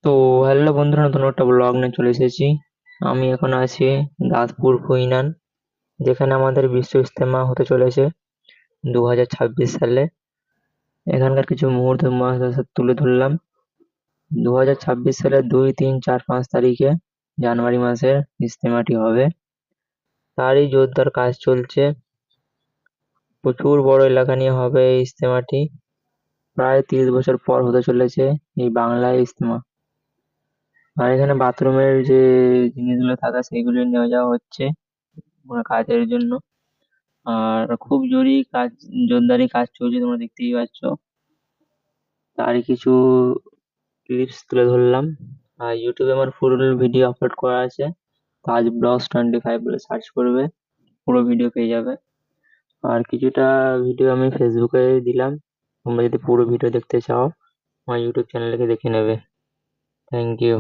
তো হ্যালো বন্ধুরা, নতুন একটা ব্লগ নিয়ে চলে এসেছি। আমি এখন আছি দাঁতপুর ফুইনান, যেখানে আমাদের বিশ্ব ইজতেমা হতে চলেছে 2026 সালে। এখানকার কিছু মুহূর্ত তোমাদের সাথে তুলে ধরলাম। 2026 সালের 2, 3, 4, 5 তারিখে জানুয়ারি মাসের ইজতেমাটি হবে। তারই জোরদার কাজ চলছে। প্রচুর বড় এলাকা নিয়ে হবে এই ইজতেমাটি। প্রায় 30 বছর পর হতে চলেছে এই বাংলায় ইজতেমা। আর এখানে বাথরুমের যে জিনিসগুলো থাকে সেগুলো নিয়ে যাওয়া হচ্ছে কাজের জন্য। আর খুব জোরদারি কাজ চলছে, তোমরা দেখতেই পাচ্ছ। তারই কিছু ক্লিপস তুলে ধরলাম। আর ইউটিউবে আমার ফুল ভিডিও আপলোড করা আছে। তাজ ব্লগস 25 বলে সার্চ করবে, পুরো ভিডিও পেয়ে যাবে। আর কিছুটা ভিডিও আমি ফেসবুকে দিলাম। তোমরা যদি পুরো ভিডিও দেখতে চাও আমার ইউটিউব চ্যানেলে দেখে নেবে। Thank you.